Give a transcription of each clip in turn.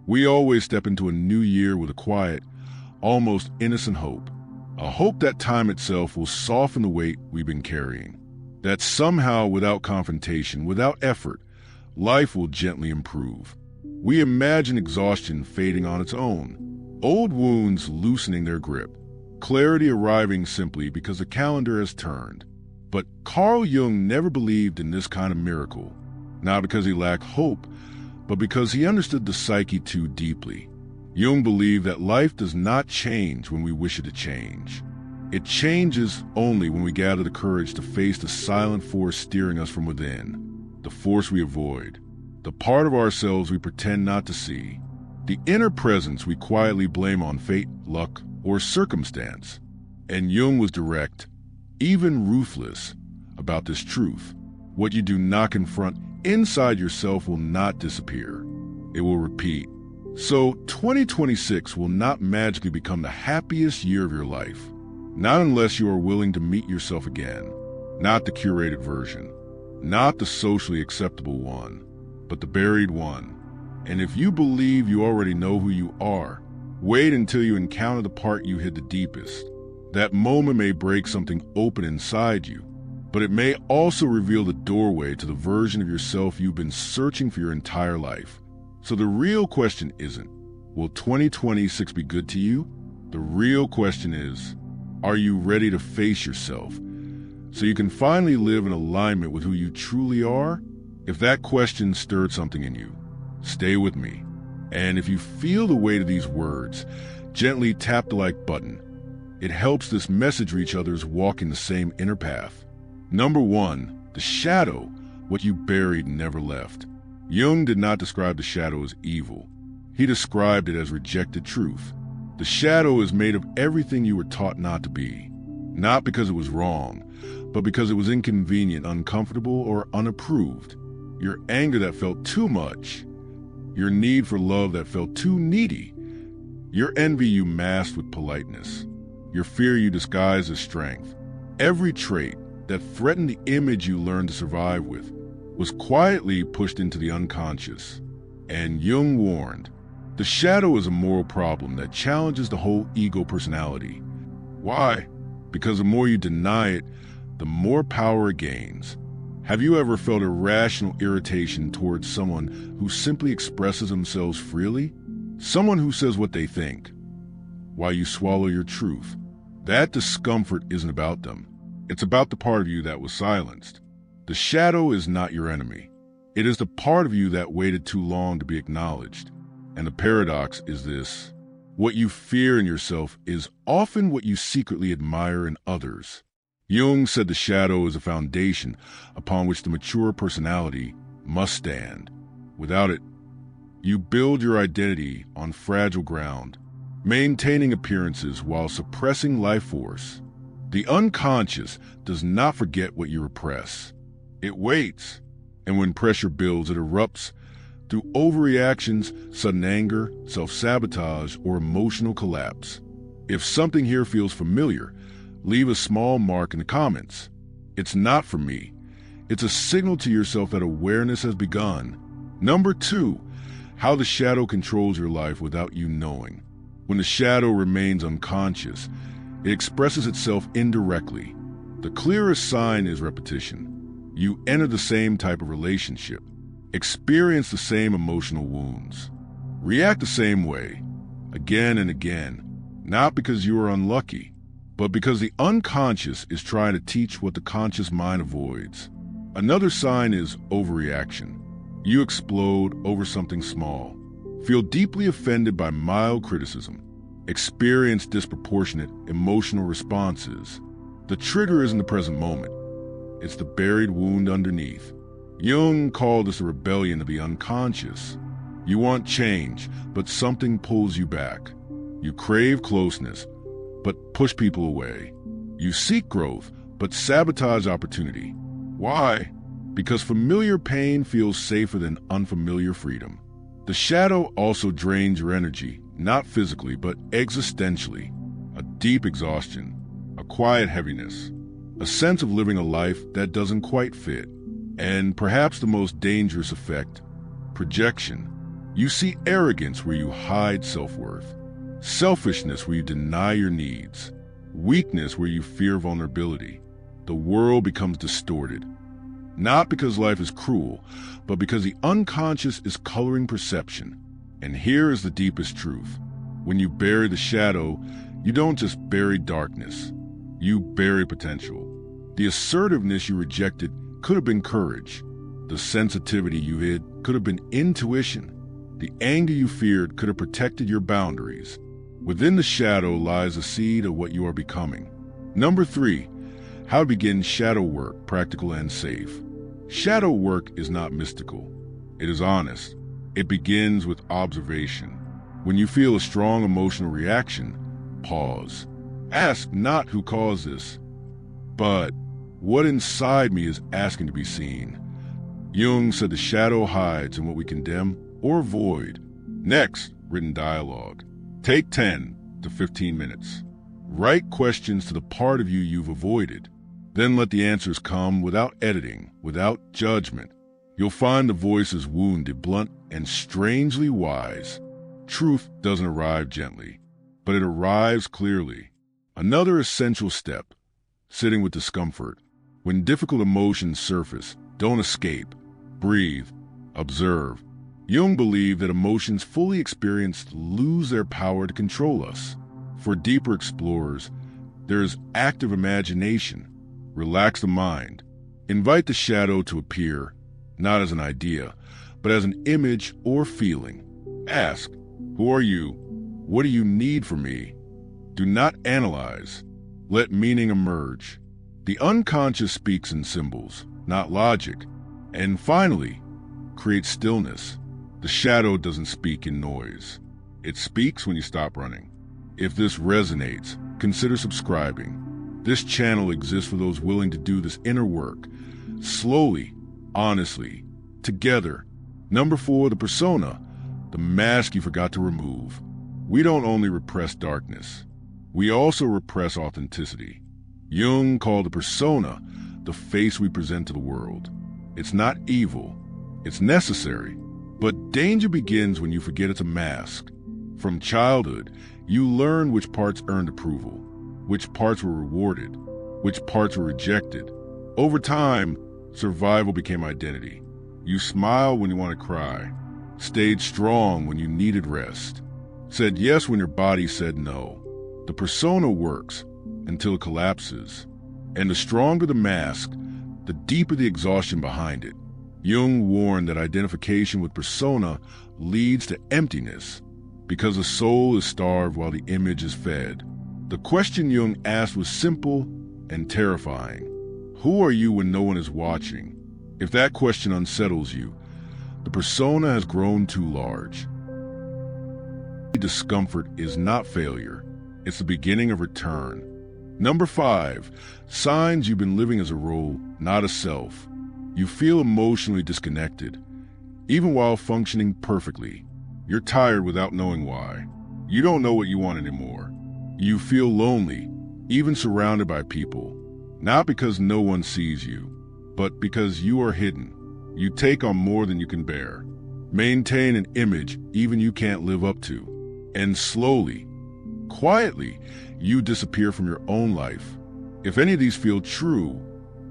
We always step into a new year with a quiet, almost innocent hope. A hope that time itself will soften the weight we've been carrying. That somehow, without confrontation, without effort, life will gently improve. We imagine exhaustion fading on its own, old wounds loosening their grip, clarity arriving simply because the calendar has turned. But Carl Jung never believed in this kind of miracle, not because he lacked hope, but because he understood the psyche too deeply. Jung believed that life does not change when we wish it to change. It changes only when we gather the courage to face the silent force steering us from within, the force we avoid, the part of ourselves we pretend not to see, the inner presence we quietly blame on fate, luck, or circumstance. And Jung was direct, even ruthless, about this truth. What you do not confront inside yourself will not disappear. It will repeat. So 2026 will not magically become the happiest year of your life. Not unless you are willing to meet yourself again. Not the curated version. Not the socially acceptable one, but the buried one. And if you believe you already know who you are, wait until you encounter the part you hid the deepest. That moment may break something open inside you, but it may also reveal the doorway to the version of yourself you've been searching for your entire life. So the real question isn't, will 2026 be good to you? The real question is, are you ready to face yourself so you can finally live in alignment with who you truly are? If that question stirred something in you, stay with me. And if you feel the weight of these words, gently tap the like button. It helps this message reach others walking the same inner path. Number 1, the shadow, what you buried and never left. Jung did not describe the shadow as evil. He described it as rejected truth. The shadow is made of everything you were taught not to be. Not because it was wrong, but because it was inconvenient, uncomfortable, or unapproved. Your anger that felt too much. Your need for love that felt too needy. Your envy you masked with politeness. Your fear you disguised as strength. Every trait that threatened the image you learned to survive with was quietly pushed into the unconscious. And Jung warned, the shadow is a moral problem that challenges the whole ego personality. Why? Because the more you deny it, the more power it gains. Have you ever felt irrational irritation towards someone who simply expresses themselves freely? Someone who says what they think, while you swallow your truth. That discomfort isn't about them. It's about the part of you that was silenced. The shadow is not your enemy. It is the part of you that waited too long to be acknowledged. And the paradox is this: what you fear in yourself is often what you secretly admire in others. Jung said the shadow is a foundation upon which the mature personality must stand. Without it, you build your identity on fragile ground, maintaining appearances while suppressing life force. The unconscious does not forget what you repress. It waits, and when pressure builds, it erupts through overreactions, sudden anger, self-sabotage, or emotional collapse. If something here feels familiar, leave a small mark in the comments. It's not for me. It's a signal to yourself that awareness has begun. Number 2, how the shadow controls your life without you knowing. When the shadow remains unconscious, it expresses itself indirectly. The clearest sign is repetition. You enter the same type of relationship, experience the same emotional wounds, react the same way, again and again, not because you are unlucky, but because the unconscious is trying to teach what the conscious mind avoids. Another sign is overreaction. You explode over something small, feel deeply offended by mild criticism, experience disproportionate emotional responses. The trigger isn't the present moment. It's the buried wound underneath. Jung called this a rebellion of the unconscious. You want change, but something pulls you back. You crave closeness, but push people away. You seek growth, but sabotage opportunity. Why? Because familiar pain feels safer than unfamiliar freedom. The shadow also drains your energy, not physically, but existentially. A deep exhaustion, a quiet heaviness, a sense of living a life that doesn't quite fit. And perhaps the most dangerous effect, projection. You see arrogance where you hide self-worth, selfishness where you deny your needs, weakness where you fear vulnerability. The world becomes distorted, not because life is cruel, but because the unconscious is coloring perception. And here is the deepest truth. When you bury the shadow, you don't just bury darkness, you bury potential. The assertiveness you rejected could have been courage. The sensitivity you hid could have been intuition. The anger you feared could have protected your boundaries. Within the shadow lies the seed of what you are becoming. Number 3, how to begin shadow work, practical and safe. Shadow work is not mystical. It is honest. It begins with observation. When you feel a strong emotional reaction, pause. Ask not who caused this, but what inside me is asking to be seen. Jung said the shadow hides in what we condemn or avoid. Next, written dialogue. Take 10 to 15 minutes. Write questions to the part of you you've avoided. Then let the answers come without editing, without judgment. You'll find the voice is wounded, blunt, and strangely wise. Truth doesn't arrive gently, but it arrives clearly. Another essential step, sitting with discomfort. When difficult emotions surface, don't escape. Breathe. Observe. Jung believed that emotions fully experienced lose their power to control us. For deeper explorers, there is active imagination. Relax the mind. Invite the shadow to appear, not as an idea, but as an image or feeling. Ask, who are you? What do you need from me? Do not analyze. Let meaning emerge. The unconscious speaks in symbols, not logic. And finally, create stillness. The shadow doesn't speak in noise. It speaks when you stop running. If this resonates, consider subscribing. This channel exists for those willing to do this inner work. Slowly, honestly, together. Number 4, the persona, the mask you forgot to remove. We don't only repress darkness. We also repress authenticity. Jung called the persona the face we present to the world. It's not evil. It's necessary. But danger begins when you forget it's a mask. From childhood, you learn which parts earned approval, which parts were rewarded, which parts were rejected. Over time, survival became identity. You smiled when you wanted to cry, stayed strong when you needed rest, said yes when your body said no. The persona works until it collapses. And the stronger the mask, the deeper the exhaustion behind it. Jung warned that identification with persona leads to emptiness because the soul is starved while the image is fed. The question Jung asked was simple and terrifying. Who are you when no one is watching? If that question unsettles you, the persona has grown too large. Discomfort is not failure. It's the beginning of return. Number 5, signs you've been living as a role, not a self. You feel emotionally disconnected, even while functioning perfectly. You're tired without knowing why. You don't know what you want anymore. You feel lonely, even surrounded by people, not because no one sees you, but because you are hidden. You take on more than you can bear. Maintain an image even you can't live up to. And slowly, quietly, you disappear from your own life. If any of these feel true,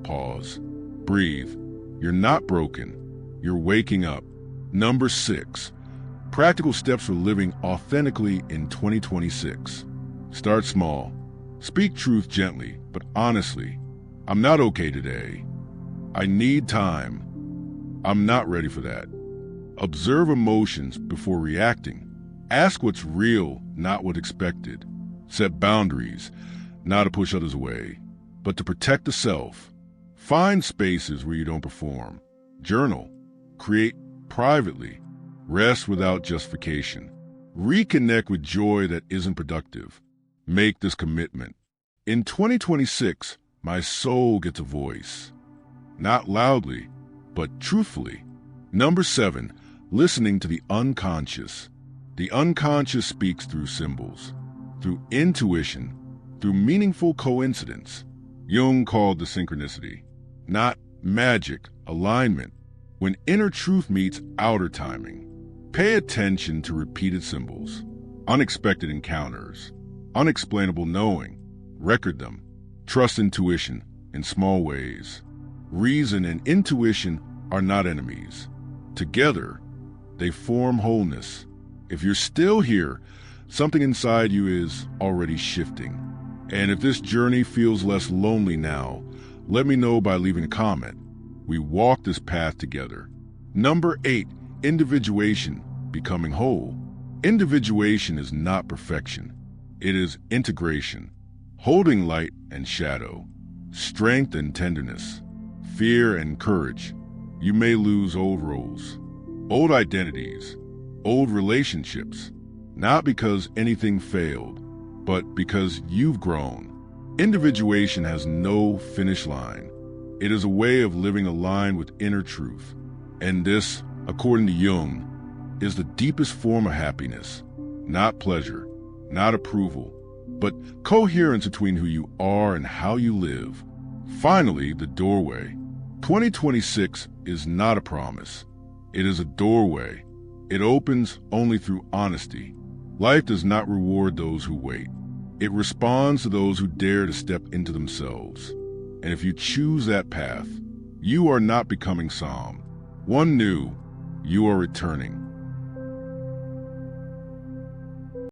pause, breathe. You're not broken. You're waking up. Number 6, practical steps for living authentically in 2026. Start small. Speak truth gently, but honestly. I'm not okay today. I need time. I'm not ready for that. Observe emotions before reacting. Ask what's real, not what's expected. Set boundaries, not to push others away, but to protect the self. Find spaces where you don't perform. Journal. Create privately. Rest without justification. Reconnect with joy that isn't productive. Make this commitment. In 2026, my soul gets a voice. Not loudly, but truthfully. Number 7, listening to the unconscious. The unconscious speaks through symbols, through intuition, through meaningful coincidence. Jung called the synchronicity. Not magic, alignment. When inner truth meets outer timing. Pay attention to repeated symbols, unexpected encounters, unexplainable knowing. Record them. Trust intuition in small ways. Reason and intuition are not enemies. Together, they form wholeness. If you're still here, something inside you is already shifting. And if this journey feels less lonely now, let me know by leaving a comment. We walk this path together. Number 8, individuation, becoming whole. Individuation is not perfection. It is integration, holding light and shadow, strength and tenderness, fear and courage. You may lose old roles, old identities, old relationships, not because anything failed, but because you've grown. Individuation has no finish line. It is a way of living aligned with inner truth. And this, according to Jung, is the deepest form of happiness. Not pleasure, not approval, but coherence between who you are and how you live. Finally, the doorway. 2026 is not a promise. It is a doorway. It opens only through honesty. Life does not reward those who wait. It responds to those who dare to step into themselves. And if you choose that path, you are not becoming Psalm. One new, you are returning.